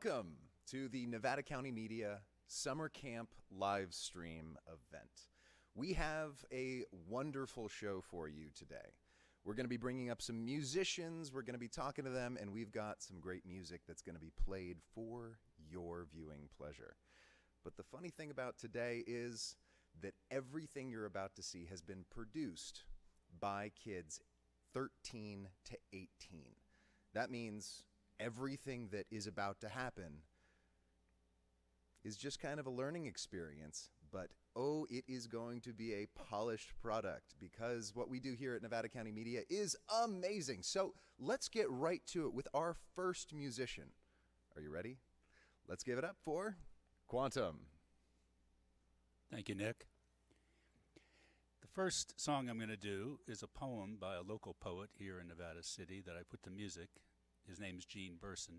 Welcome to the Nevada County Media Summer Camp live stream event. We have a wonderful show for you today. We're going to be bringing up some musicians, we're going to be talking to them, and we've got some great music that's going to be played for your viewing pleasure. But the funny thing about today is that everything you're about to see has been produced by kids 13 to 18. That means everything that is about to happen is just kind of a learning experience, but oh, it is going to be a polished product because what we do here at Nevada County Media is amazing. So let's get right to it with our first musician. Are you ready? Let's give it up for Quantum. Thank you, Nick. The first song I'm going to do is a poem by a local poet here in Nevada City that I put to music. His name's Gene Burson,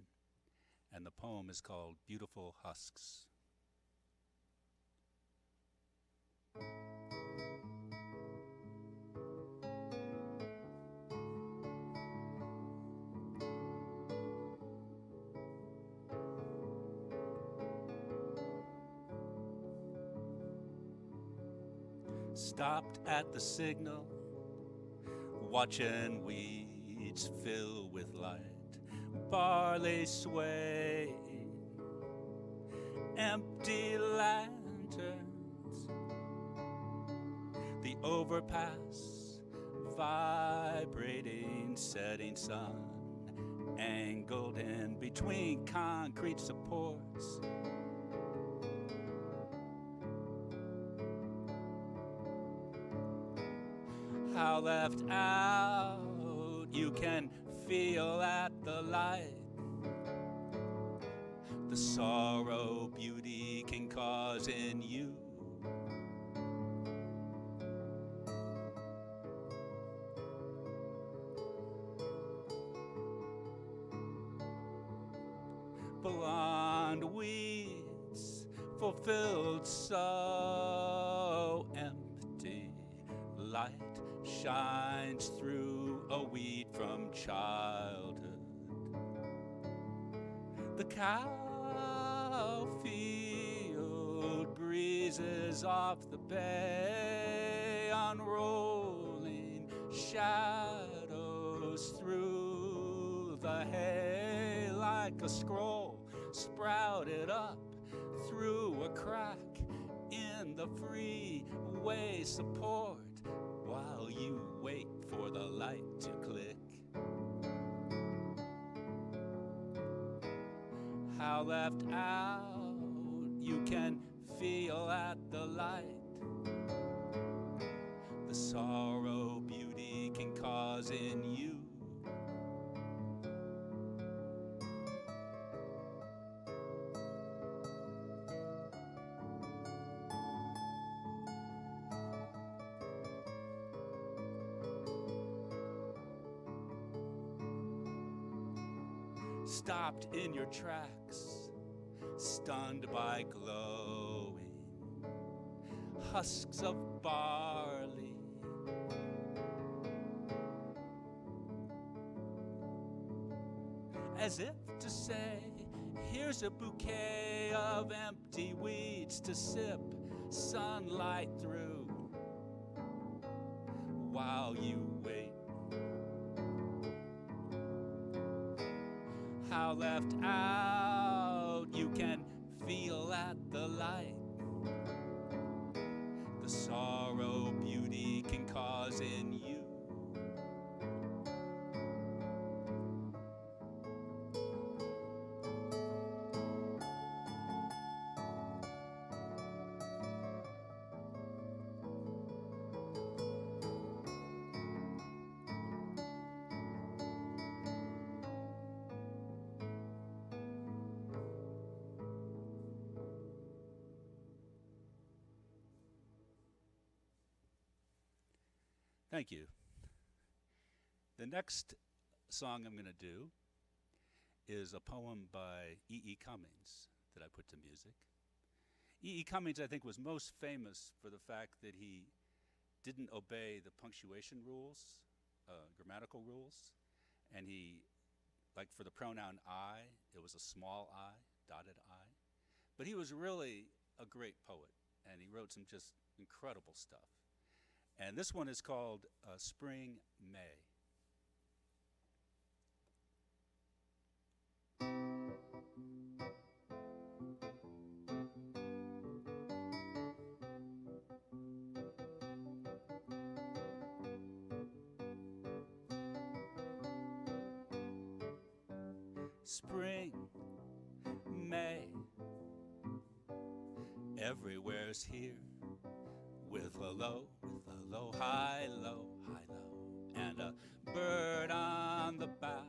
and the poem is called Beautiful Husks. Stopped at the signal, watching weeds fill with light. Barley sway, empty lanterns, the overpass, vibrating setting sun, angled in between concrete supports. How left out you can feel at the light the sorrow beauty can cause in you. Blonde weeds fulfilled so empty. Light shines through a weed from childhood. The cow field breezes off the bay, unrolling shadows through the hay like a scroll sprouted up through a crack in the freeway support while you wait for the light to click. How left out you can feel at the light the sorrow beauty can cause in you. Stopped in your tracks, stunned by glowing husks of barley. As if to say, here's a bouquet of empty weeds to sip sunlight through while you wait. How left out you can feel at the light the sorrow beauty can cause in you. Thank you. The next song I'm going to do is a poem by E.E. Cummings that I put to music. E.E. Cummings, I think, was most famous for the fact that he didn't obey the punctuation rules, grammatical rules, and he, like for the pronoun I, it was a small I, dotted I. But he was really a great poet, and he wrote some just incredible stuff. And this one is called Spring May. Spring, May, everywhere's here with a low, high, low, and a bird on the bough.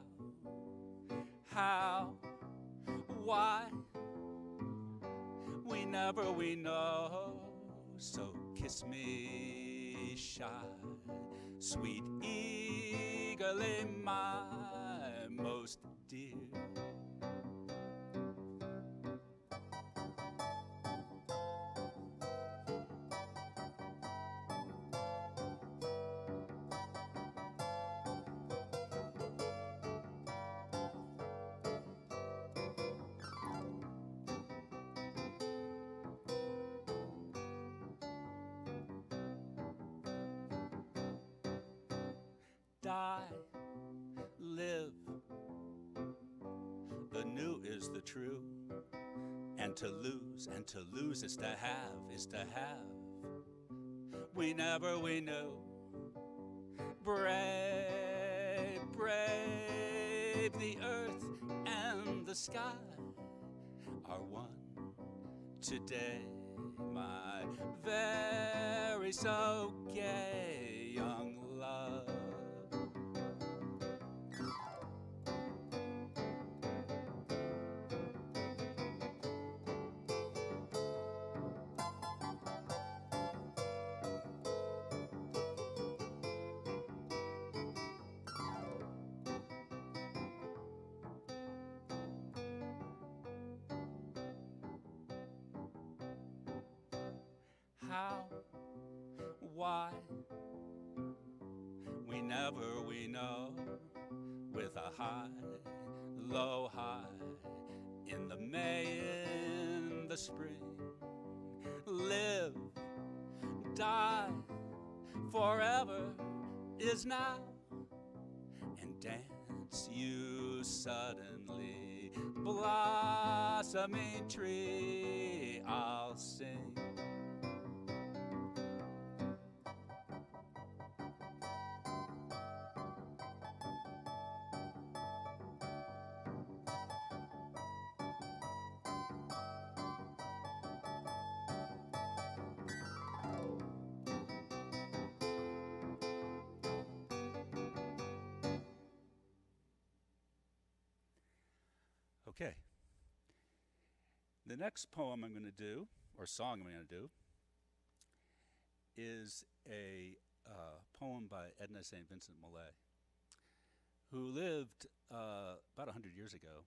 How, why, we never we know. So kiss me shy, sweet eagerly, my most dear. Die, live, the new is the true, and to lose is to have, we never we knew. Brave, brave, the earth and the sky are one today, my very so gay young love. How, why, we never we know, with a high, low, high, in the May, in the spring, live, die, forever is now, and dance you suddenly, blossoming tree, I'll sing. Okay. The next poem I'm going to do, or song I'm going to do, is a poem by Edna St. Vincent Millay, who lived about 100 years ago.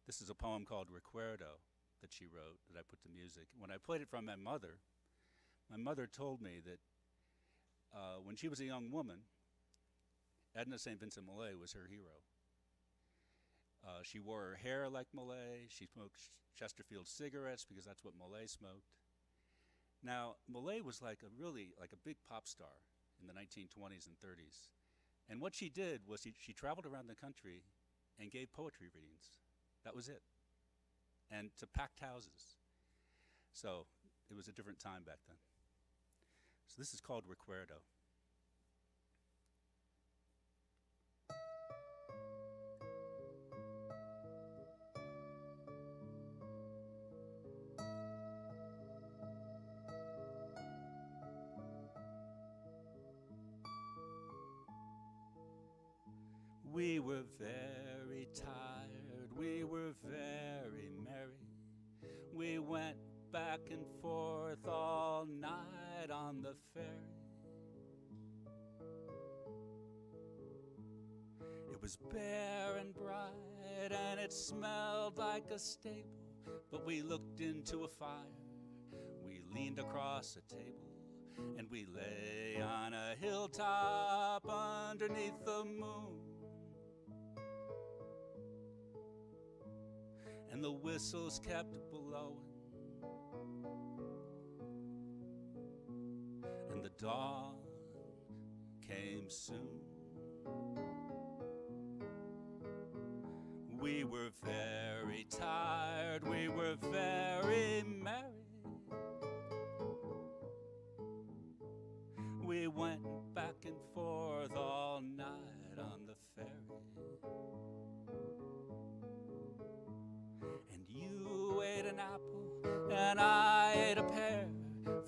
This is a poem called Recuerdo that she wrote, that I put to music. When I played it from my mother told me that when she was a young woman, Edna St. Vincent Millay was her hero. She wore her hair like Millay. She smoked Chesterfield cigarettes because that's what Millay smoked. Now, Millay was like a big pop star in the 1920s and 30s. And what she did was she traveled around the country and gave poetry readings. That was it. And to packed houses. So it was a different time back then. So this is called Recuerdo. We were very tired, we were very merry. We went back and forth all night on the ferry. It was bare and bright and it smelled like a stable, but we looked into a fire, we leaned across a table, and we lay on a hilltop underneath the moon. and the whistles kept blowing, and the dawn came soon. We were very tired, we were very merry. We went back and forth all night on the ferry. And you ate an apple and I ate a pear,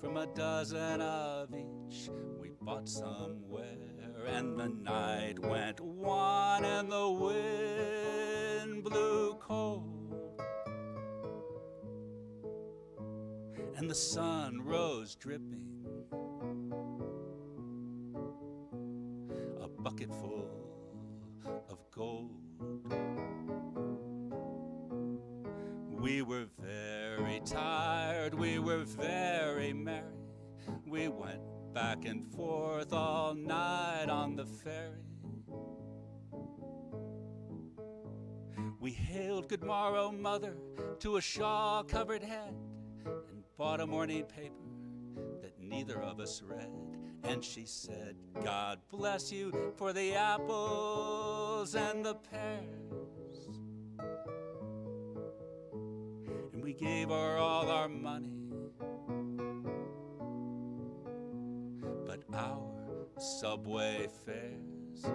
from a dozen of each we bought somewhere. And the night went one and the wind blew cold, and the sun rose dripping, a bucket full of gold. We were very tired, we were very merry. We went back and forth all night on the ferry. We hailed good morrow, mother, to a shawl-covered head, and bought a morning paper that neither of us read. And she said, God bless you for the apples and the pears. And we gave her all our money, but our subway fares.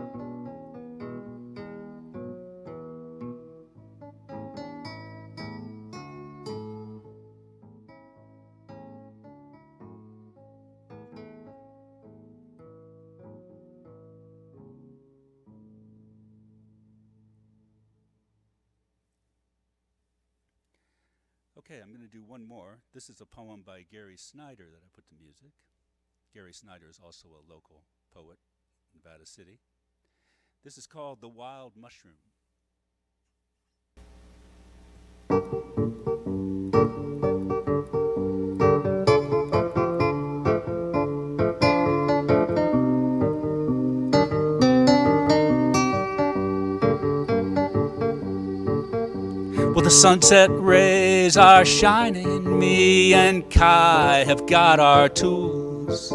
Okay, I'm going to do one more. This is a poem by Gary Snyder that I put to music. Gary Snyder is also a local poet in Nevada City. This is called The Wild Mushroom. Well, the sunset rays are shining. Me and Kai have got our tools,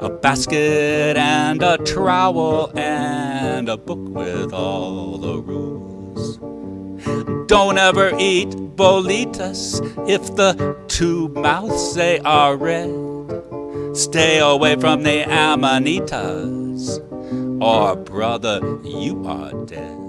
a basket and a trowel and a book with all the rules. Don't ever eat bolitas if the two mouths they are red. Stay away from the amanitas, or brother, you are dead.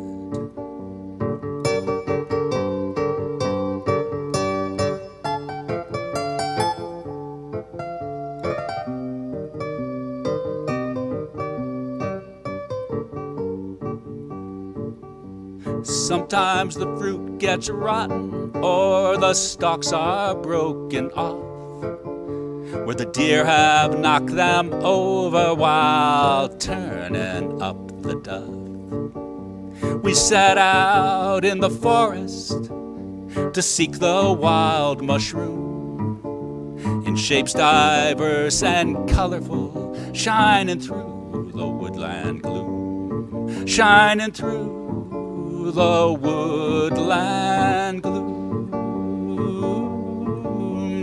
Sometimes the fruit gets rotten, or the stalks are broken off, where the deer have knocked them over while turning up the dove. We set out in the forest to seek the wild mushroom, in shapes diverse and colorful, shining through the woodland gloom, shining through the woodland gloom,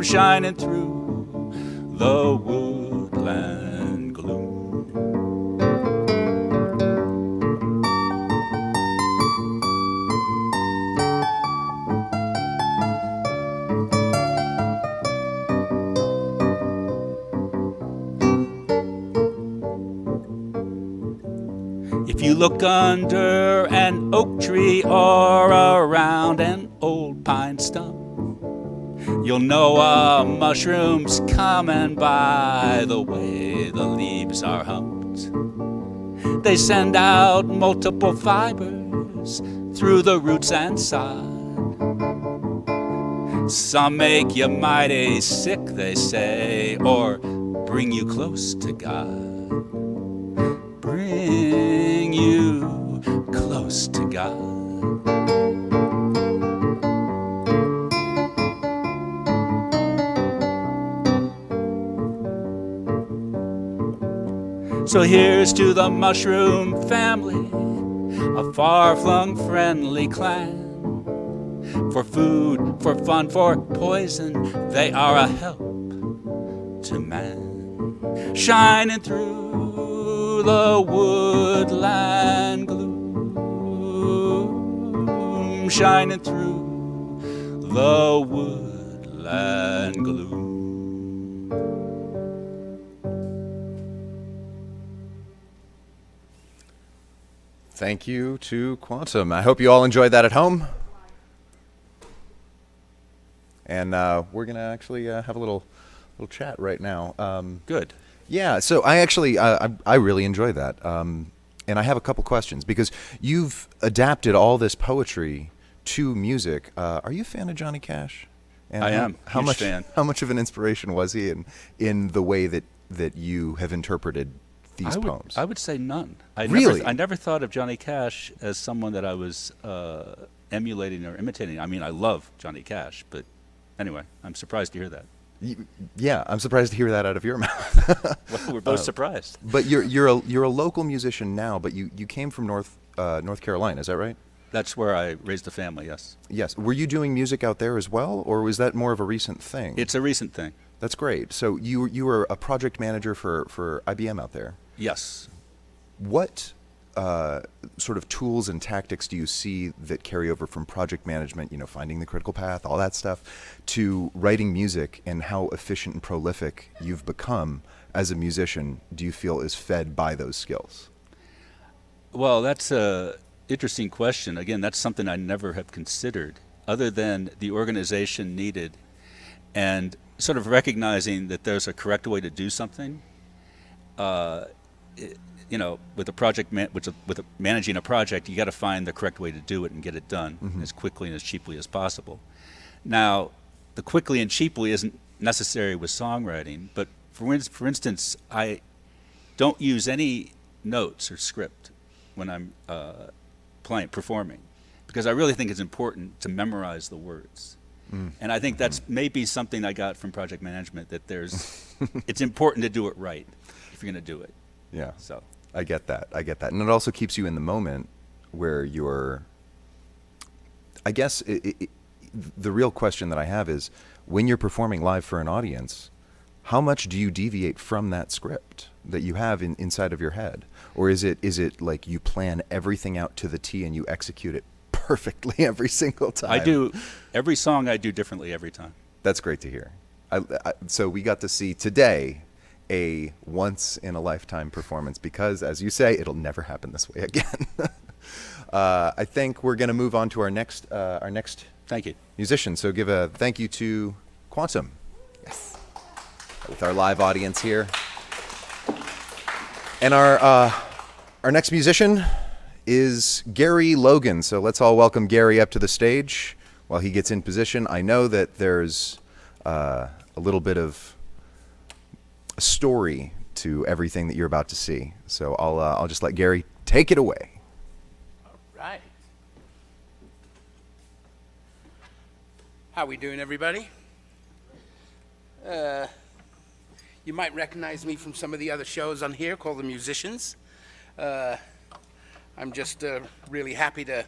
shining through the woodland gloom. If you look under an oak tree or around an old pine stump, you'll know a mushroom's coming by the way the leaves are humped. They send out multiple fibers through the roots and sod. Some make you mighty sick, they say, or bring you close to God. Bring you close to God. So here's to the mushroom family, a far-flung friendly clan. for food, for fun, for poison. They are a help to man, shining through the woodland gloom, shining through the woodland gloom. Thank you to Quantum. I hope you all enjoyed that at home. And we're gonna actually have a little chat right now. Good. Yeah. So I actually I really enjoy that. And I have a couple questions because you've adapted all this poetry to music. Are you a fan of Johnny Cash? And I am. How Huge much fan. How much of an inspiration was he in the way that you have interpreted these poems? I would say none. Really? I never thought of Johnny Cash as someone that I was emulating or imitating. I mean, I love Johnny Cash, but anyway, I'm surprised to hear that. Yeah, I'm surprised to hear that out of your mouth. Well, we're both surprised. But you're a local musician now, but you came from North Carolina, is that right? That's where I raised a family, yes. Yes. Were you doing music out there as well, or was that more of a recent thing? It's a recent thing. That's great. So you were a project manager for IBM out there. Yes. What sort of tools and tactics do you see that carry over from project management, finding the critical path, all that stuff, to writing music, and how efficient and prolific you've become as a musician, do you feel is fed by those skills? Well, that's a interesting question. Again, that's something I never have considered, other than the organization needed and sort of recognizing that there's a correct way to do something. With a project, managing a project, you got to find the correct way to do it and get it done as quickly and as cheaply as possible. Now, the quickly and cheaply isn't necessary with songwriting, but for instance, I don't use any notes or script when I'm performing, because I really think it's important to memorize the words. And I think that's maybe something I got from project management, that it's important to do it right if you're going to do it. Yeah. So I get that. And it also keeps you in the moment where I guess the real question that I have is, when you're performing live for an audience, how much do you deviate from that script that you have inside of your head? Or is it like you plan everything out to the T and you execute it perfectly every single time? I do. Every song I do differently every time. That's great to hear. So we got to see today a once-in-a-lifetime performance, because, as you say, it'll never happen this way again. I think we're going to move on to our next Thank you. musician. So give a thank you to Quantum. Yes. With our live audience here. And our next musician is Gary Logan. So let's all welcome Gary up to the stage while he gets in position. I know that there's a little bit of a story to everything that you're about to see. So I'll just let Gary take it away. All right. How we doing, everybody? You might recognize me from some of the other shows on here called The Musicians. I'm just really happy to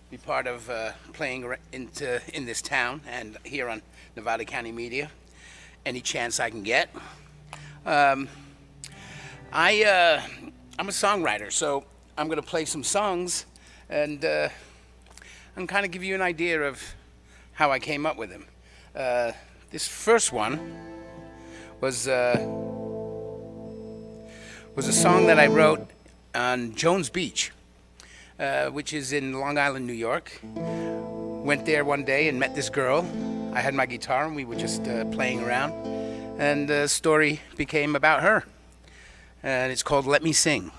be part of playing in this town and here on Nevada County Media, any chance I can get. I'm a songwriter, so I'm going to play some songs and kind of give you an idea of how I came up with them. This first one was a song that I wrote on Jones Beach, which is in Long Island, New York. Went there one day and met this girl. I had my guitar and we were just playing around, and the story became about her, and it's called Let Me Sing.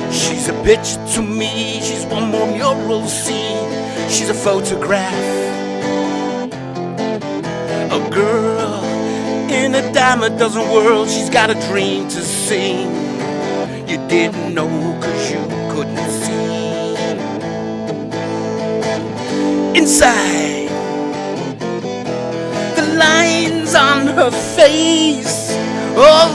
She's a bitch to me, she's one more mural scene, she's a photograph, a girl In a dime a dozen world, she's got a dream to sing. You didn't know 'cause you couldn't see. Inside, the lines on her face are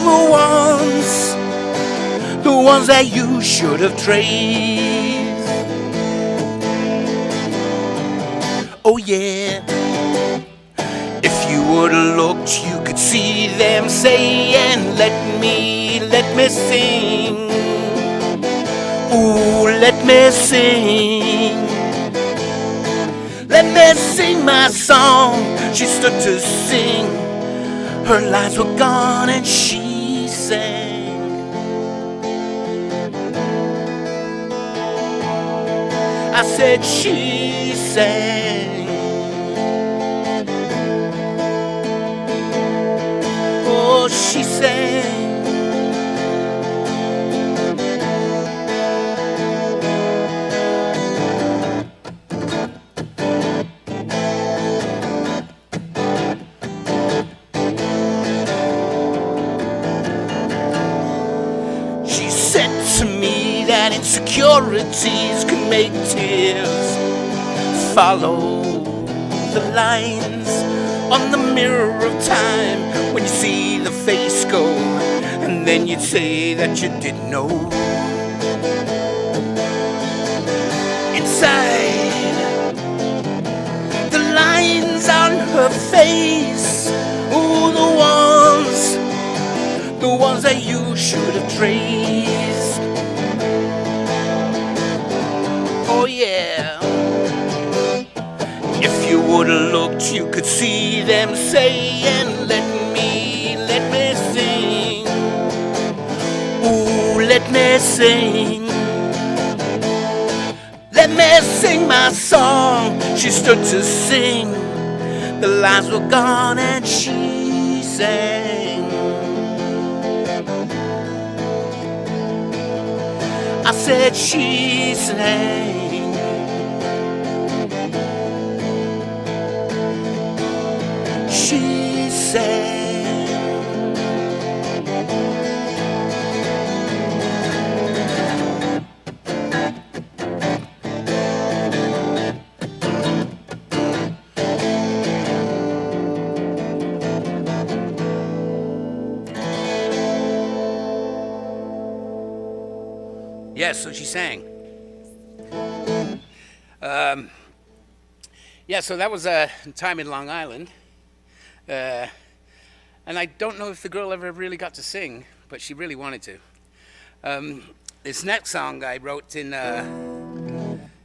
the ones that you should have traced. Oh yeah. If you would've looked, you could see them saying, let me sing. Ooh, let me sing. Let me sing my song. She stood to sing. Her lines were gone and she sang. I said she sang. Oh, she sang. She said to me that insecurities can make tears follow the lines on the mirror of time. When you see the face go, and then you'd say that you didn't know. Inside, the lines on her face, ooh, the ones that you should have traced. Oh yeah. If you would've looked, you could see them saying, let me sing. Ooh, let me sing. Let me sing my song. She stood to sing. The lines were gone and she sang. I said she sang. She sang. Yes, so she sang. Yeah, so that was a time in Long Island. And I don't know if the girl ever really got to sing, but she really wanted to. This next song I wrote in,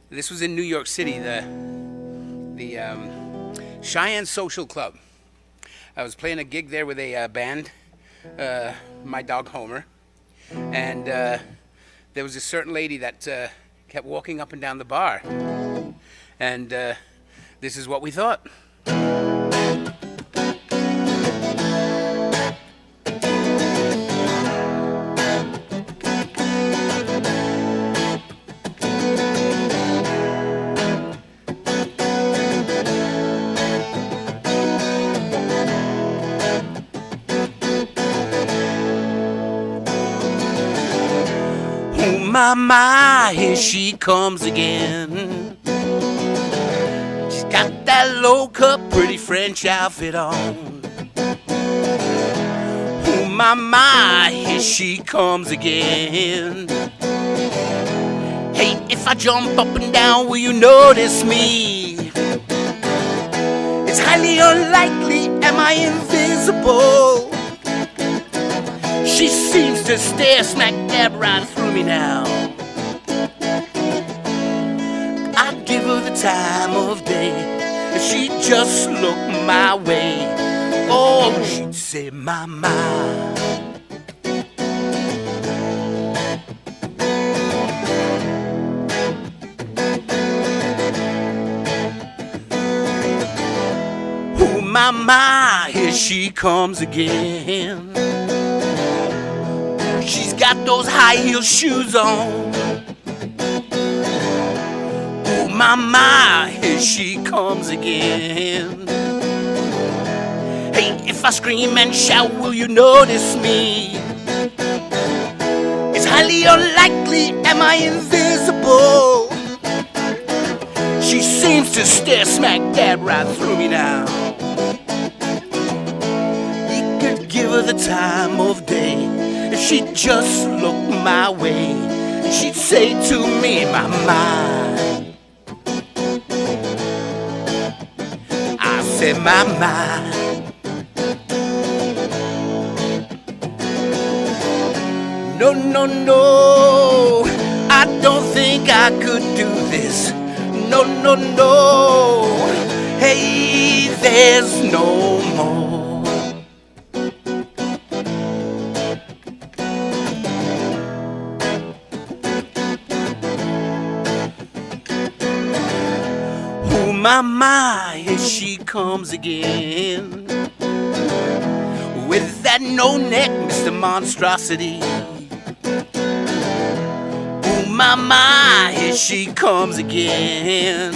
this was in New York City, the Cheyenne Social Club. I was playing a gig there with a band, My Dog Homer, and there was a certain lady that kept walking up and down the bar, and this is what we thought. My, here she comes again. She's got that low-cut, pretty French outfit on. Oh, my, here she comes again. Hey, if I jump up and down, will you notice me? It's highly unlikely, am I invisible? She seems to stare smack dab right through me now. I'd give her the time of day if she'd just look my way. Oh, she'd say, my. Oh, my, here she comes again. She's got those high heel shoes on. Oh, my, here she comes again. Hey, if I scream and shout, will you notice me? It's highly unlikely, am I invisible? She seems to stare smack dab right through me now. You could give her the time of day if she'd just look my way. She'd say to me, my mind. I said, my mind. No, no, no, I don't think I could do this. No, no, no, hey, there's no more. Oh, my, here she comes again with that no-neck Mr. Monstrosity. My, here she comes again.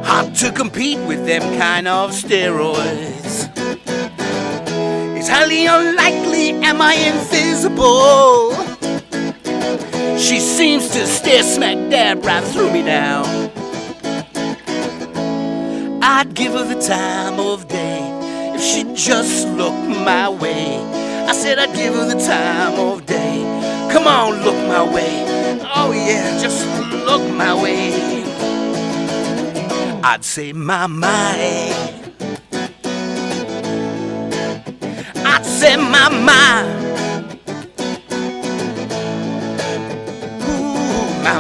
Hard to compete with them kind of steroids. It's highly unlikely, am I invisible? She seems to stare smack dab right through me now. I'd give her the time of day if she'd just look my way. I said I'd give her the time of day. Come on, look my way. Oh yeah, just look my way. I'd say my. I'd say my. Ooh, my.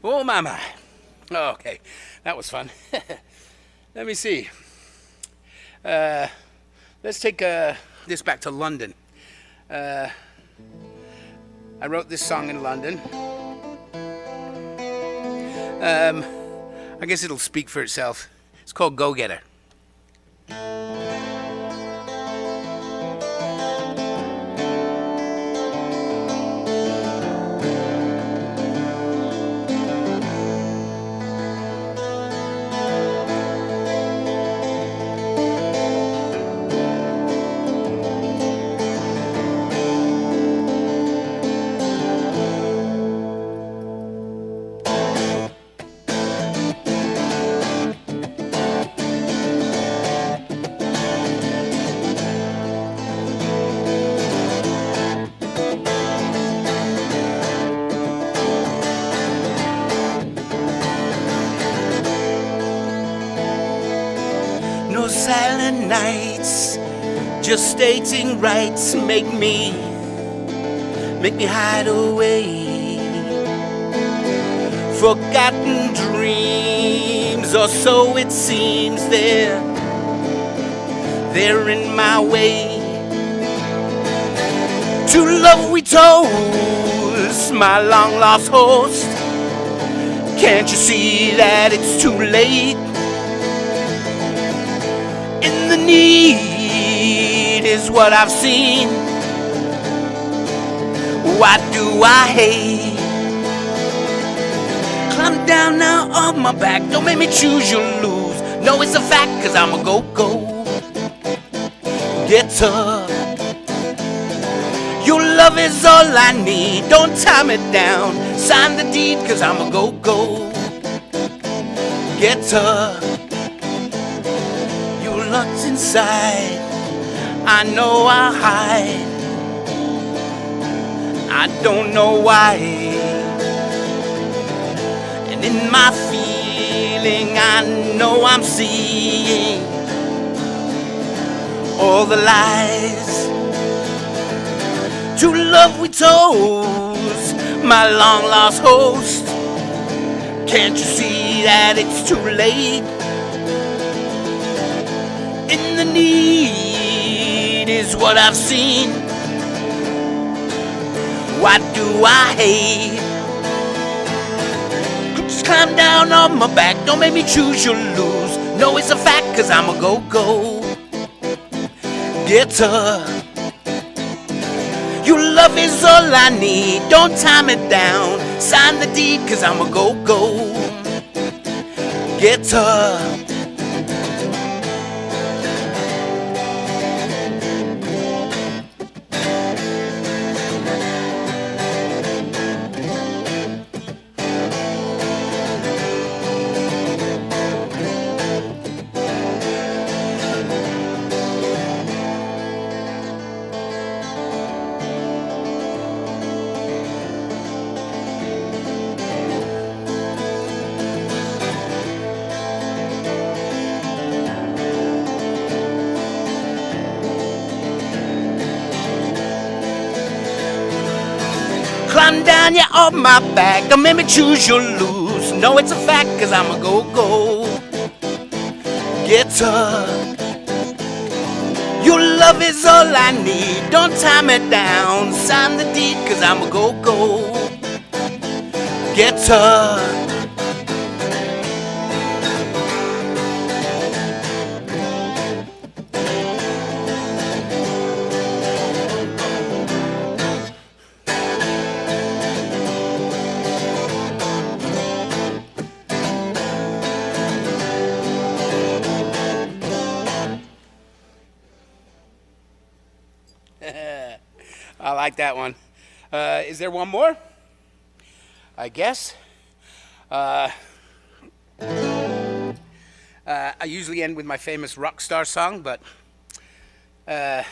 Oh my. Okay, that was fun. Let me see. Let's take this back to London. I wrote this song in London. I guess it'll speak for itself. It's called Go Getter. No silent nights, just stating rights make me hide away. Forgotten dreams, or so it seems, they're in my way. To love we toast, my long lost host. Can't you see that it's too late? In the need is what I've seen. Why do I hate? Climb down now on my back. Don't make me choose, you lose. No, it's a fact, cause I'm a go-go getter. Your love is all I need. Don't time it down. Sign the deed, cause I'm a go-go getter. You're locked inside. I know I'll hide. I don't know why. And in my feeling, I know I'm seeing all the lies. To love we toast, my long lost host. Can't you see that it's too late? In the need is what I've seen. Why do I hate? Just climb down on my back. Don't make me choose, you'll lose. No, it's a fact, cause I'm a go-go getter. Your love is all I need, don't time it down. Sign the deed, cause I'm a go-go getter. Climb down, yeah, off my back. Don't make me choose, you'll lose. No, it's a fact, cause I'm a go-go getter. Your love is all I need, don't time it down. Sign the deed, cause I'm a go-go getter. I like that one. Is there one more? I guess. I usually end with my famous rock star song, but I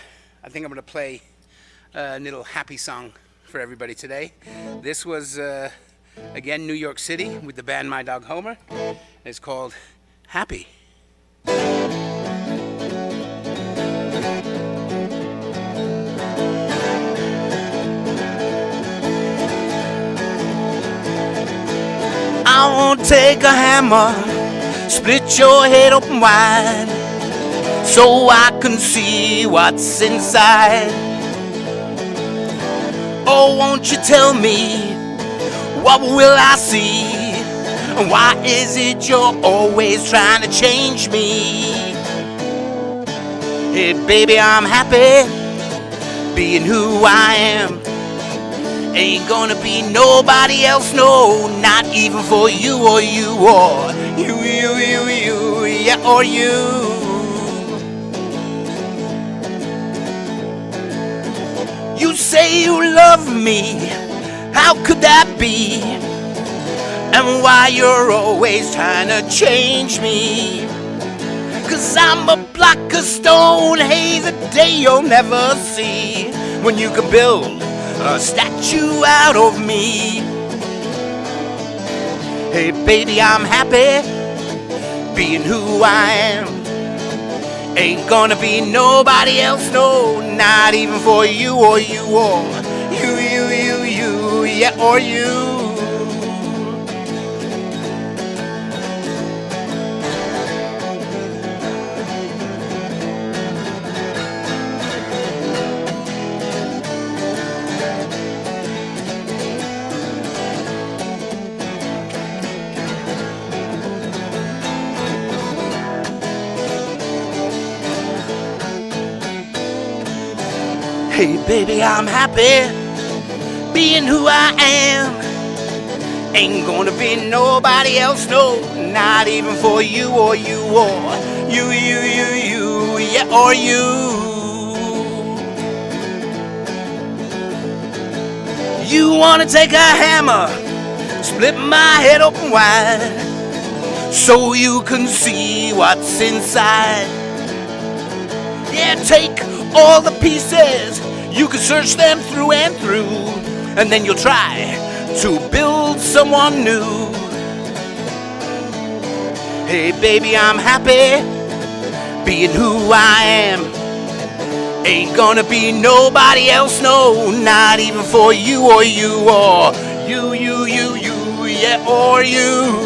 think I'm going to play a little happy song for everybody today. This was, again, New York City with the band My Dog Homer. It's called Happy. I won't take a hammer, split your head open wide, so I can see what's inside. Oh, won't you tell me, what will I see? And why is it you're always trying to change me? Hey baby, I'm happy being who I am. Ain't gonna be nobody else, no, not even for you or you or you, yeah, or you. You say you love me, how could that be? And why you're always trying to change me? Cause I'm a block of stone, hey, the day you'll never see, when you can build a statue out of me. Hey baby, I'm happy being who I am. Ain't gonna be nobody else, no, not even for you or you or you, yeah, or you. Hey baby, I'm happy being who I am. Ain't gonna be nobody else, no, not even for you or you or you, yeah, or you. You wanna take a hammer, split my head open wide, so you can see what's inside. Yeah, take all the pieces, you can search them through and through, and then you'll try to build someone new. Hey baby, I'm happy being who I am. Ain't gonna be nobody else, no, not even for you or you or you, yeah, or you.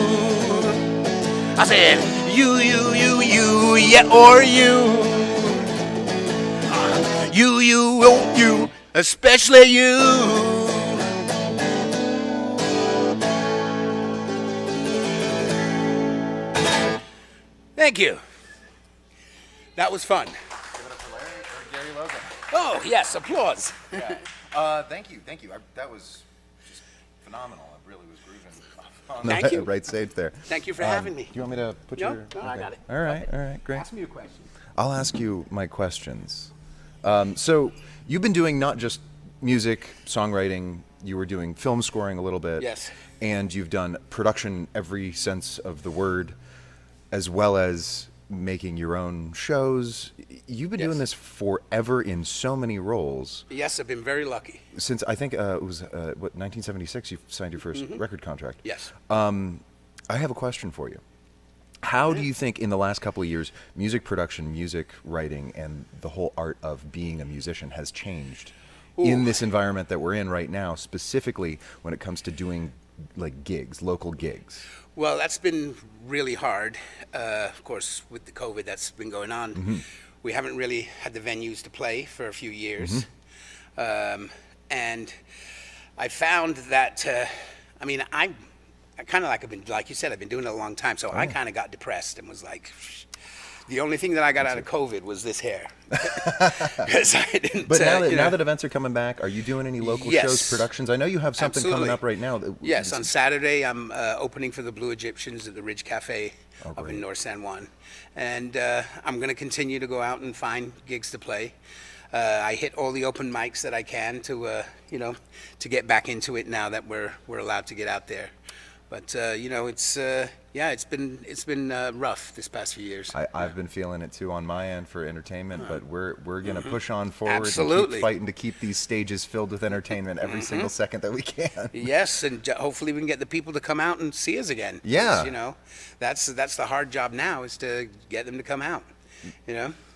I said you, yeah, or you. You, especially you. Thank you. That was fun. Give it up for Larry or Gary Logan. Oh. Oh, yes, applause. Thank you, thank you. That was just phenomenal. I really was grooving on Thank the you. right stage there. Thank you for having me. Do you want me to put No, your? no, I got it. All right, great. Ask me a question. I'll ask you my questions. So you've been doing not just music, songwriting. You were doing film scoring a little bit. Yes. And you've done production every sense of the word, as well as making your own shows. You've been doing Yes. this forever in so many roles. Yes, I've been very lucky. Since I think it was, 1976 you signed your 1st record contract. Yes. I have a question for you. How do you think in the last couple of years, music production, music writing, and the whole art of being a musician has changed in this environment that we're in right now, specifically when it comes to doing like gigs, local gigs? Well, that's been really hard. Of course, with the COVID that's been going on, we haven't really had the venues to play for a few years. And I found that, I kind of like you said, I've been doing it a long time, so I kind of got depressed and was like, the only thing that I got out of COVID was this hair. 'Cause I didn't, But now you know. that events are coming back, are you doing any local Yes. shows, productions? I know you have something coming Absolutely. up right now. Yes, on Saturday I'm opening for the Blue Egyptians at the Ridge Cafe up great. in North San Juan. And I'm going to continue to go out and find gigs to play. I hit all the open mics that I can to, to get back into it now that we're allowed to get out there. But, it's been rough this past few years. I've been feeling it too on my end for entertainment, but we're going to push on forward and Absolutely. keep fighting to keep these stages filled with entertainment every single second that we can. Yes, and hopefully we can get the people to come out and see us again. 'Cause, Yeah. That's the hard job now, is to get them to come out.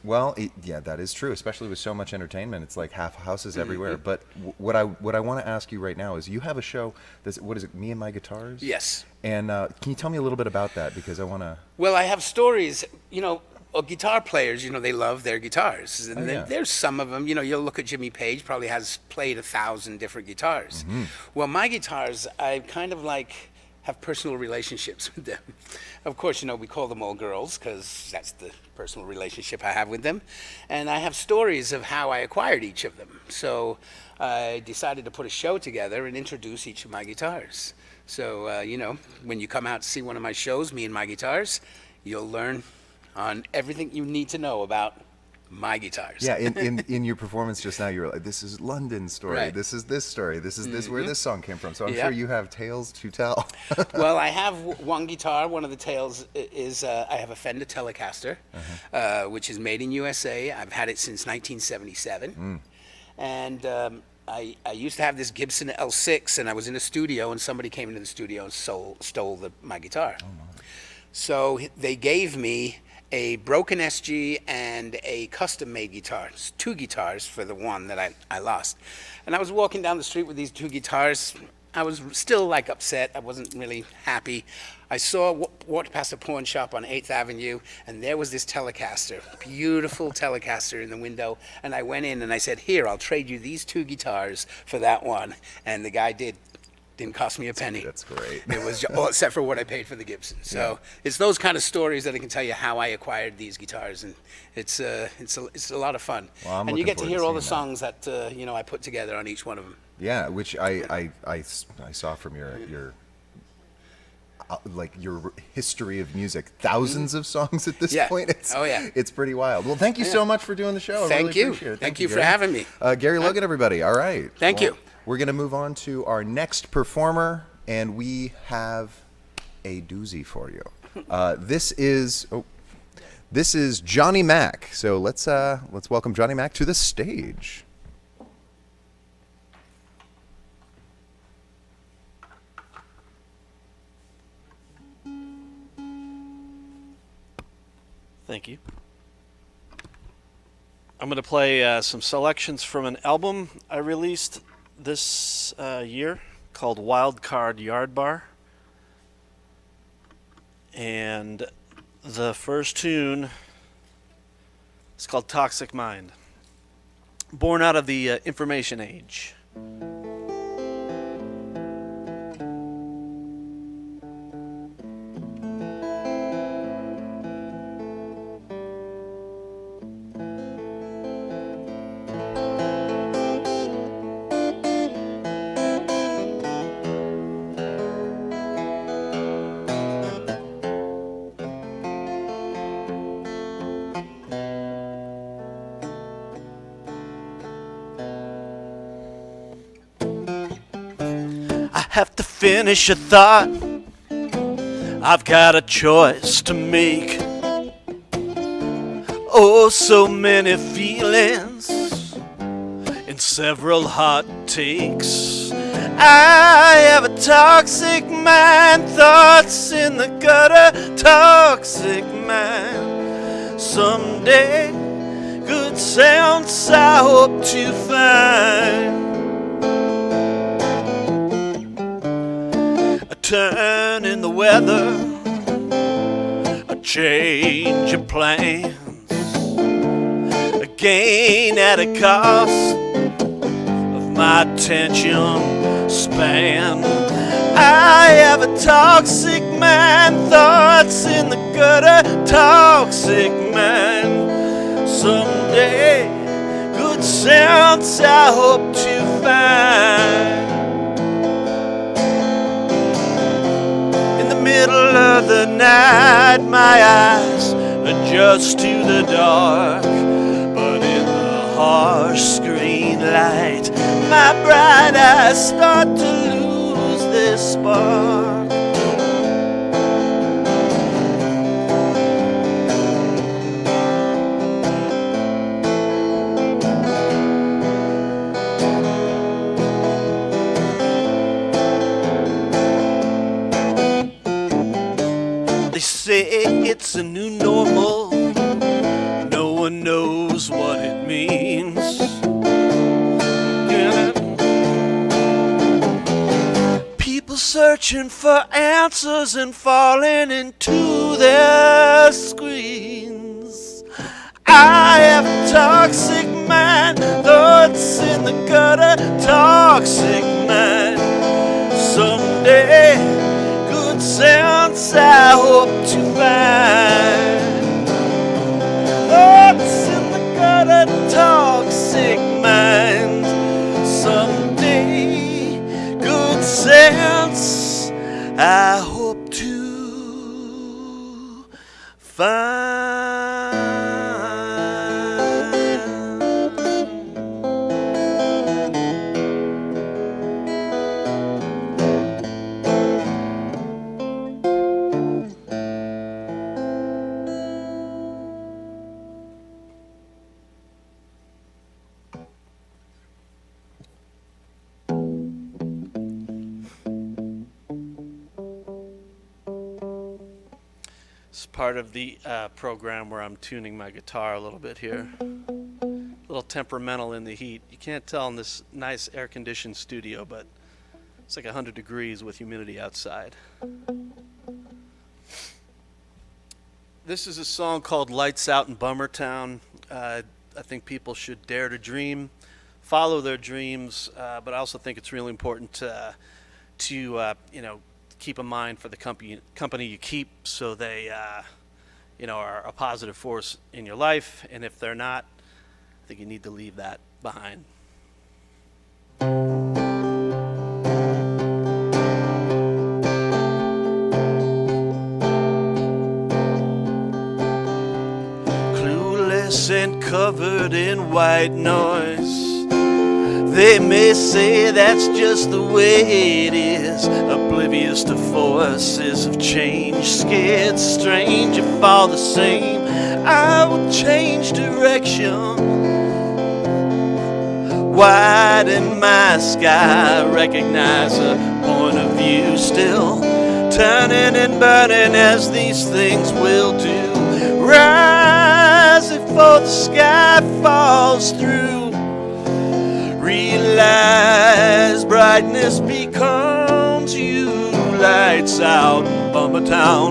Well, that is true, especially with so much entertainment. It's like half houses everywhere. But what I want to ask you right now is, you have a show that's, what is it, Me and My Guitars? Yes. And can you tell me a little bit about that, because I want to. Well, I have stories, guitar players, they love their guitars. And yeah. there's some of them, you'll look at Jimmy Page, probably has played 1,000 different guitars. Well, my guitars, I kind of have personal relationships with them. Of course, we call them all girls because that's the personal relationship I have with them. And I have stories of how I acquired each of them. So I decided to put a show together and introduce each of my guitars. So, when you come out to see one of my shows, Me and My Guitars, you'll learn on everything you need to know about my guitars. Yeah, in your performance just now, you were like, this is London's story, Right. this is this story, this is this where this song came from. So I'm Yeah. sure you have tales to tell. Well, I have one guitar. One of the tales is I have a Fender Telecaster, which is made in USA. I've had it since 1977. And I used to have this Gibson L6, and I was in a studio, and somebody came into the studio and stole my guitar. So they gave me a broken SG and a custom-made guitar. It's 2 guitars for the one that I lost. And I was walking down the street with these 2 guitars. I was still upset. I wasn't really happy. I walked past a pawn shop on 8th Avenue, and there was this Telecaster, beautiful Telecaster in the window. And I went in and I said, "Here, I'll trade you these 2 guitars for that one." And the guy didn't cost me a penny. That's great. It was all except for what I paid for the Gibson. So it's those kind of stories that I can tell you how I acquired these guitars, and it's a lot of fun. Well, I'm and you looking get to forward to hear all the seeing songs that I put together on each one of them. Yeah, which I saw from your your history of music, thousands of songs at this Yeah. point. It's, Oh, yeah. it's pretty wild. Well, thank you so much for doing the show. I Thank really you. appreciate it. Thank you for Gary. having me. Gary Logan, everybody. All right. Thank you. We're going to move on to our next performer, and we have a doozy for you. This is Johnny Mac. So let's welcome Johnny Mac to the stage. Thank you. I'm going to play some selections from an album I released this year called Wild Card Yard Bar. And the first tune is called Toxic Mind. Born out of the information age. I have to finish a thought. I've got a choice to make. Oh, so many feelings in several hot takes. I have a toxic mind, thoughts in the gutter, toxic mind. Someday, good sounds I hope to find. A turn in the weather, a change of plans, a gain at a cost of my attention span. I have a toxic mind, thoughts in the gutter, toxic mind. Someday, good sounds I hope to find. In the middle of the night, my eyes adjust to the dark, but in the harsh screen light, my bright eyes start to lose their spark. They say it's a new normal, no one knows what it means. Yeah. People searching for answers and falling into their screens. I have a toxic mind, thoughts in the gutter, toxic mind. Someday, good sounds I hope to find. Thoughts in the gutter, toxic mind. Someday, good sounds I hope to find. It's part of the program where I'm tuning my guitar a little bit here. A little temperamental in the heat. You can't tell in this nice air-conditioned studio, but it's like 100 degrees with humidity outside. This is a song called Lights Out in Bummertown. I think people should dare to dream, follow their dreams, but I also think it's really important to keep in mind for the company you keep, so they are a positive force in your life, and if they're not, I think you need to leave that behind. Clueless and covered in white noise, they may say that's just the way it is, oblivious to forces of change, scared, strange, if all the same, I will change direction, widen my sky, recognize a point of view still, turning and burning as these things will do, rise before the sky falls through. Realize brightness becomes you. Lights out in Bummertown.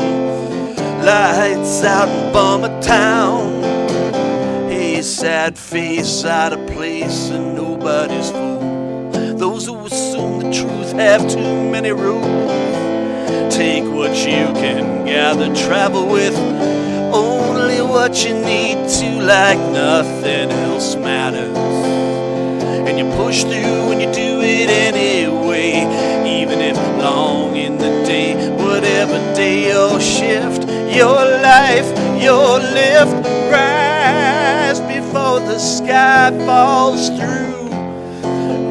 Lights out in Bummertown. A sad face out of place and nobody's fool. Those who assume the truth have too many rules. Take what you can gather, travel with only what you need to, like nothing else matters. And you push through and you do it anyway, even if long in the day, whatever day or shift, your life, your lift, right. before the sky falls through.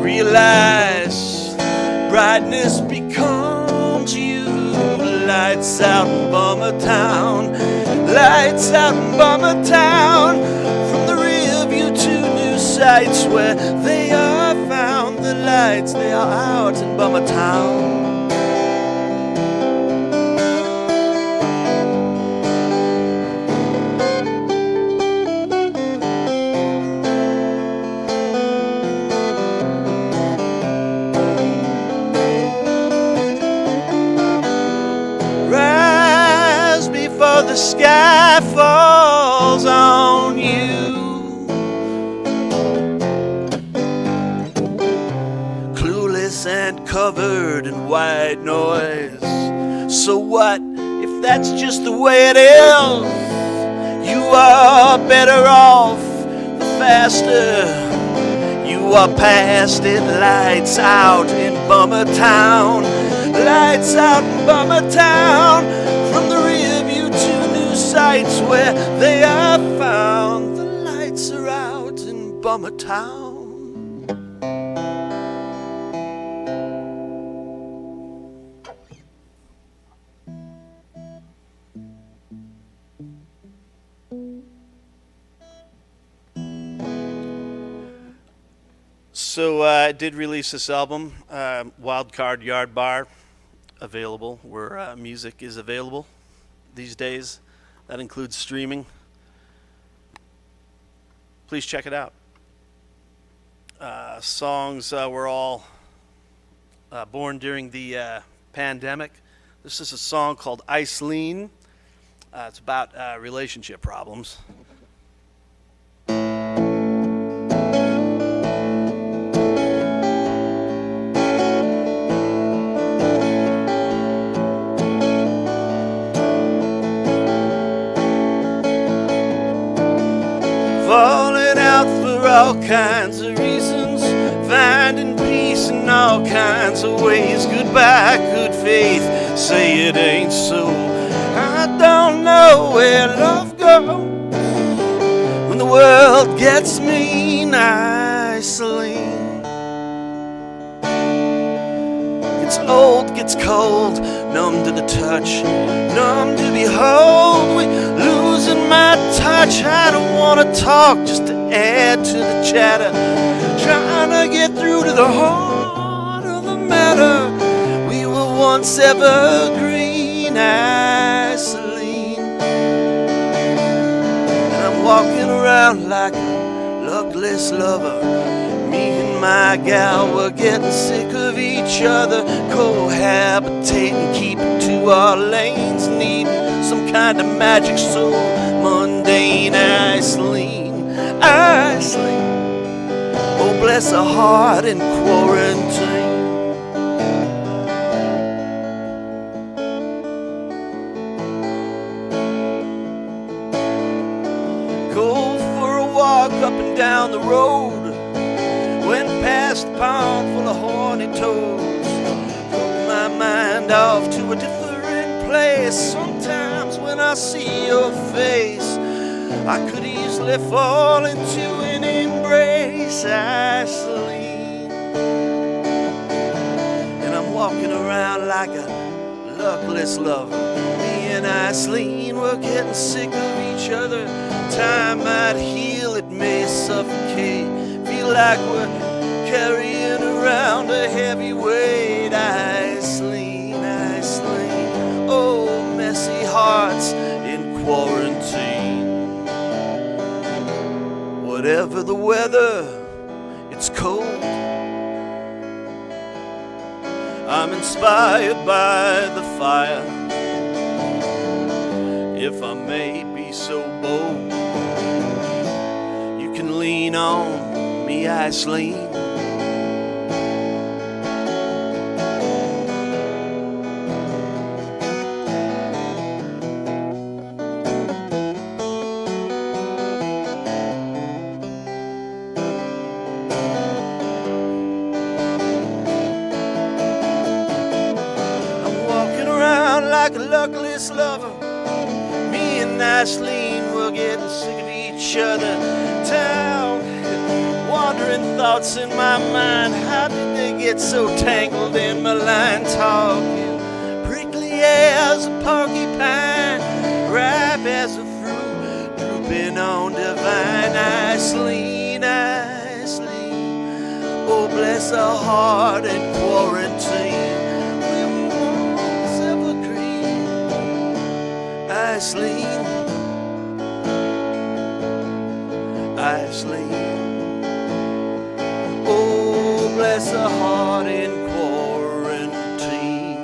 Realize brightness becomes you. Lights out in Bummer Town, lights out in Bummer Town. From the rear view to new sights where they are found. The lights, they are out in Bummer Town. The sky falls on you. Clueless and covered in white noise. So what if that's just the way it is? You are better off the faster you are past it. Lights out in Bummer Town, lights out in Bummer Town. From the rear view to new sights where they are found. The lights are out in Bummer Town. So I did release this album, Wildcard Yard Bar, available where music is available these days. That includes streaming. Please check it out. Songs were all born during the pandemic. This is a song called Iceline. It's about relationship problems. Falling out for all kinds of reasons, finding peace in all kinds of ways. Goodbye, good faith, say it ain't so. I don't know where love goes when the world gets mean. Iceline gets old, gets cold, numb to the touch, numb to behold. We losing my touch. I don't want to talk just to add to the chatter, trying to get through to the heart of the matter. We were once evergreen, Iceline, and I'm walking around like a luckless lover. Me and my gal were getting sick of each other, cohabitating, keeping to our lanes, needing some kind of magic soul, mundane. Iceline, Iceline, oh bless her heart in quarantine. Go for a walk up and down the road, went past a pond full of horny toads, took my mind off to a different place. Sometimes when I see your face, I could easily fall into an embrace, Iceline, and I'm walking around like a luckless lover. Me and Iceline were getting sick of each other. Time might heal, it may suffocate. Feel like we're carrying around a heavy weight. Iceline, Iceline, oh messy hearts in quarantine. Whatever the weather, it's cold. I'm inspired by the fire, if I may be so bold. You can lean on me, Iceline. Like a luckless lover, me and Iceline were getting sick of each other. Town million thoughts in my mind. How did they get so tangled in my line? Talking prickly as a porcupine, ripe as a fruit, drooping on divine. Iceland, Iceland, oh bless her heart in quarantine. We were once evergreen. Iceland, Iceland, oh bless her heart in quarantine.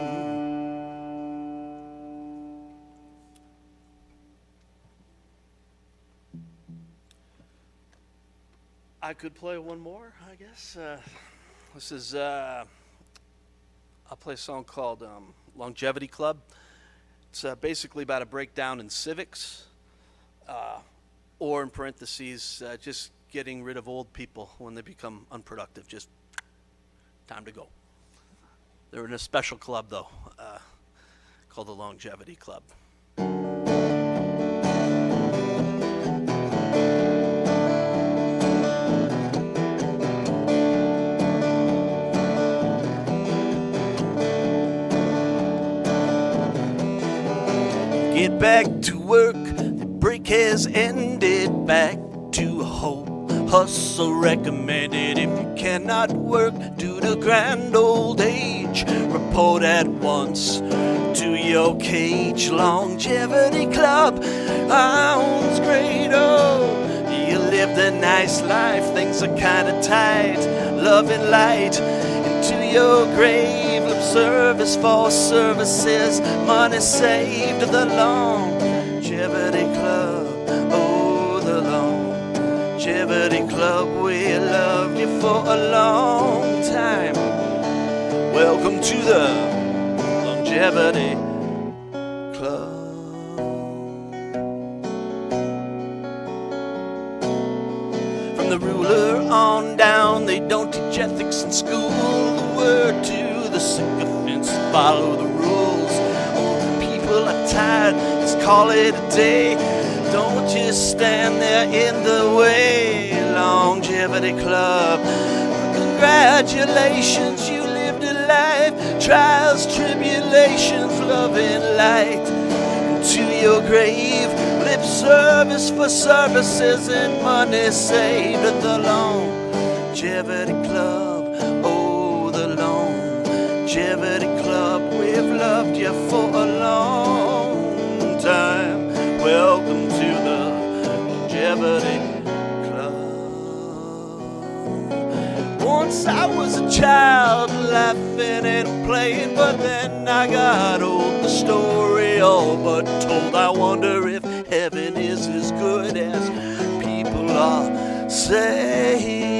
I could play one more, I guess. This is, I'll play a song called Longevity Club. It's basically about a breakdown in civics, or in parentheses, just getting rid of old people when they become unproductive. Just time to go. They're in a special club, though, called the Longevity Club. Get back to work, the break has ended. Back to hope, hustle recommended. If you cannot work due to grand old age, report at once to your cage. Longevity Club sounds great, oh. You lived a nice life, things are kinda tight. Love and light into your grave. Lip service for services, money saved. The Longevity Club, oh, the Longevity Club. We loved you for a long time. Welcome to the Longevity Club. From the ruler on down, they don't teach ethics in school. The word to the sycophants, follow the rules. All the people are tired, let's call it a day. Don't just stand there in the way. Longevity Club, congratulations, you lived a life. Trials, tribulations, love and light. To your grave, lip service for services and money saved. At the Longevity Club, oh, the Longevity Club. We've loved you for a long time. Welcome to the Longevity Club. Once I was a child, laughing and playing, but then I got old. The story all but told. I wonder if heaven is as good as people are saying.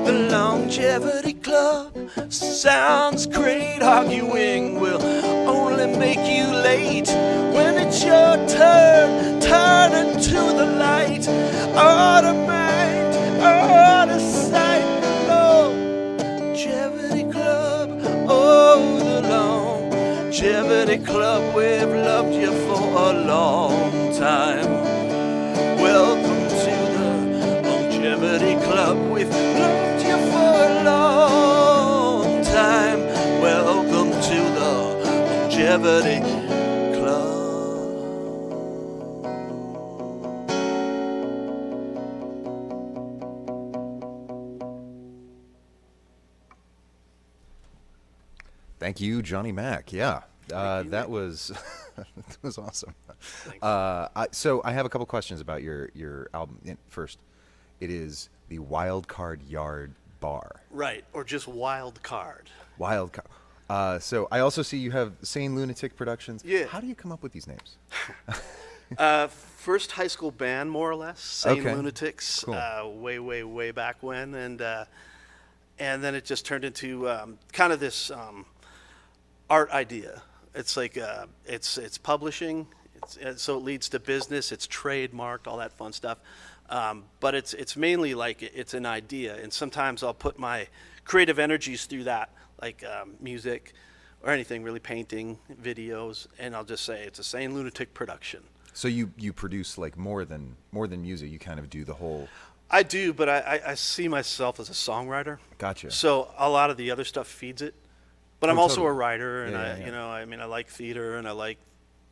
The Longevity Club sounds great. Arguing will only make you late. When it's your turn, turn into the light. Out of mind, out of sight. Longevity Club, oh, the Longevity Club. We've loved you for a long time. Welcome to the Longevity Club. We've loved you for a long time. Welcome to the Longevity Club. Thank you, Johnny Mac. Yeah, that was that was awesome. So I have a couple questions about your album. First, it is the Wild Card Yard Bar. Right, or just Wild Card. Wild Card. So I also see you have Sane Lunatic Productions. Yeah. How do you come up with these names? First high school band, more or less, Sane Okay. Lunatics, Cool. way back when, and then it just turned into kind of this art idea. It's like it's publishing, so it leads to business. It's trademarked, all that fun stuff. But it's mainly like it's an idea, and sometimes I'll put my creative energies through that, like music or anything, really painting, videos, and I'll just say it's a Sane Lunatic production. So you produce like more than music. You kind of do the whole. I do, but I see myself as a songwriter. Gotcha. So a lot of the other stuff feeds it. But I'm Oh, also totally. a writer, and Yeah, yeah. you know, I mean, I like theater, and I like,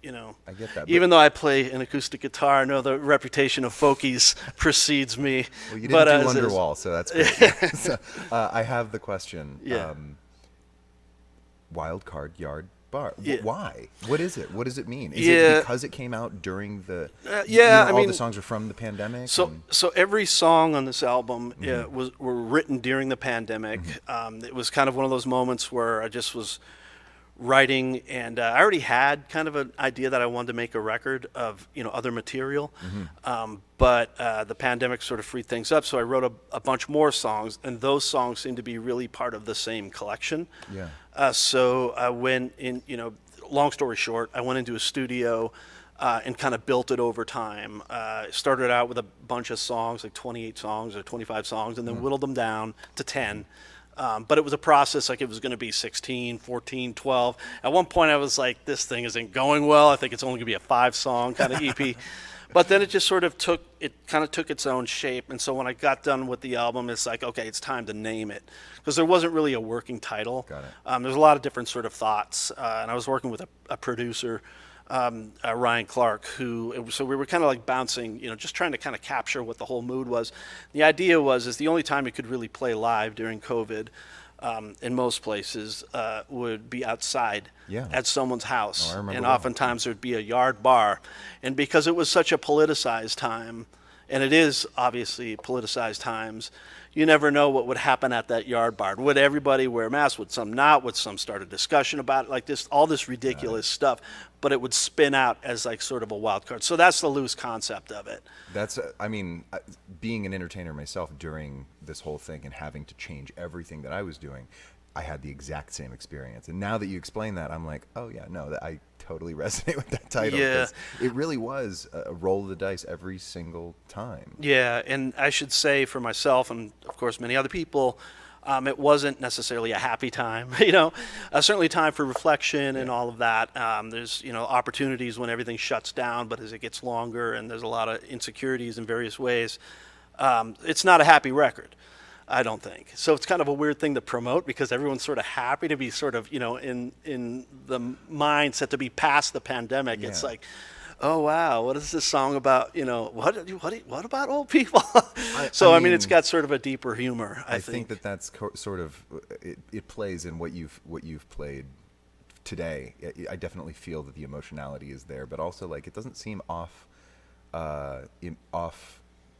you know, I get that, but- Even though I play an acoustic guitar, I know the reputation of folkies precedes me. Well, you but didn't do as is- Wonderwall, so that's great. So, I have the question. Yeah. Wild Card Yard Bar. Yeah. Why? What is it? What does it mean? Is Yeah. it because it came out during the? yeah, I all mean, the songs are from the pandemic. So, and- so every song on this album Mm-hmm. were written during the pandemic. It was kind of one of those moments where I just was writing, and I already had kind of an idea that I wanted to make a record of other material, but the pandemic sort of freed things up. So I wrote a bunch more songs, and those songs seem to be really part of the same collection. Yeah. So I went in, long story short, I went into a studio and kind of built it over time. Started out with a bunch of songs, like 28 songs or 25 songs, and then whittled them down to 10. But it was a process, like it was going to be 16, 14, 12. At one point I was like, this thing isn't going well. I think it's only going to be a 5-song kind of EP. But then it just sort of took its own shape. And so when I got done with the album, it's like, okay, it's time to name it. Because there wasn't really a working title. Got it. There's a lot of different sort of thoughts. And I was working with a producer, Ryan Clark, so we were kind of like bouncing, just trying to kind of capture what the whole mood was. The idea is the only time you could really play live during COVID in most places would be outside Yeah. at someone's house. Oh, I remember and well. oftentimes there'd be a yard bar. And because it was such a politicized time, and it is obviously politicized times, you never know what would happen at that yard bar. Would everybody wear masks? Would some not? Would some start a discussion about it? Like this, all this ridiculous stuff, but it would spin out as like sort of a wild card. So that's the loose concept of it. That's, being an entertainer myself during this whole thing and having to change everything that I was doing, I had the exact same experience. And now that you explain that, I'm like, oh yeah, no, I totally resonate with that title. Yeah. 'Cause it really was a roll of the dice every single time. Yeah, and I should say for myself and of course many other people, it wasn't necessarily a happy time. Certainly time for reflection and all of that. There's opportunities when everything shuts down, but as it gets longer and there's a lot of insecurities in various ways, it's not a happy record, I don't think. So it's kind of a weird thing to promote because everyone's sort of happy to be sort of in the mindset to be past the pandemic. It's Yeah. like, oh wow, what is this song about? What about old people? So I mean, it's mean, got sort of a deeper humor. I think that's sort of it plays in what you've played today. I definitely feel that the emotionality is there, but also like it doesn't seem off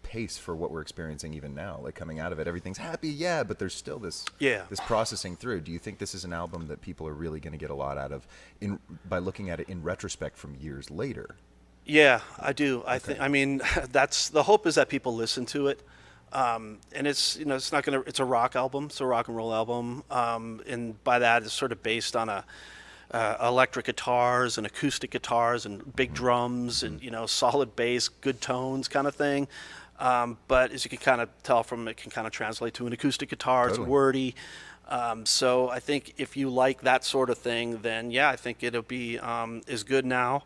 pace for what we're experiencing even now. Like coming out of it, everything's happy, yeah, but there's still this processing through. Do you think this is an album that people are really going to get a lot out of by looking at it in retrospect from years later? Yeah, I do. I mean, that's the hope is that people listen to it. And it's it's not gonna. It's a rock album. It's a rock and roll album. And by that, it's sort of based on electric guitars and acoustic guitars and big drums and solid bass, good tones kind of thing. But as you can kind of tell from it, can kind of translate to an acoustic guitar. Totally. It's wordy. So I think if you like that sort of thing, then yeah, I think it'll be as good now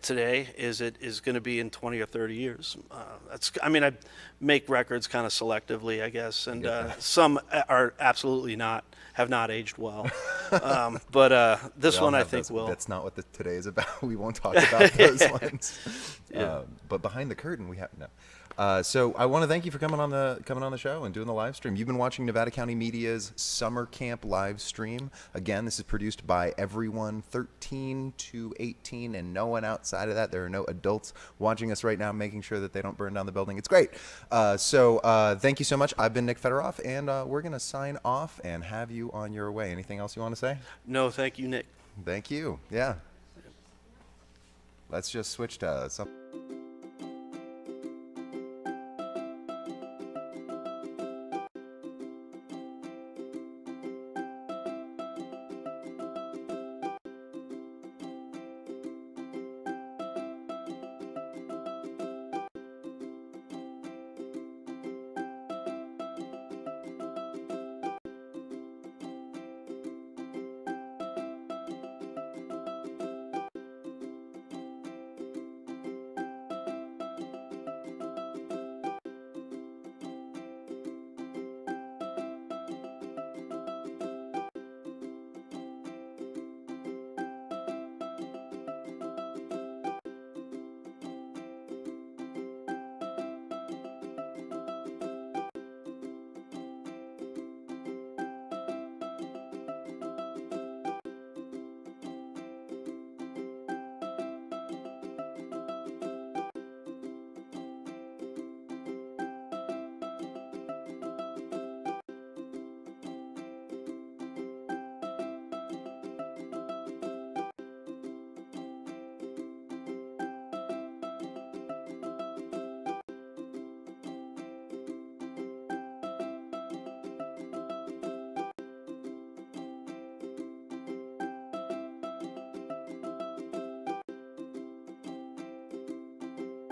today as it is going to be in 20 or 30 years. I make records kind of selectively, I guess, and some are absolutely have not aged well. But this We all one I have think those. will. That's not what today is about. We won't talk about those ones. Yeah. But behind the curtain, we have no. So I want to thank you for coming on the show and doing the live stream. You've been watching Nevada County Media's Summer Camp live stream. Again, this is produced by everyone 13 to 18 and no one outside of that. There are no adults watching us right now, making sure that they don't burn down the building. It's great. So thank you so much. I've been Nick Federoff, and we're going to sign off and have you on your way. Anything else you want to say? No, thank you, Nick. Thank you. Yeah. Let's just switch to something.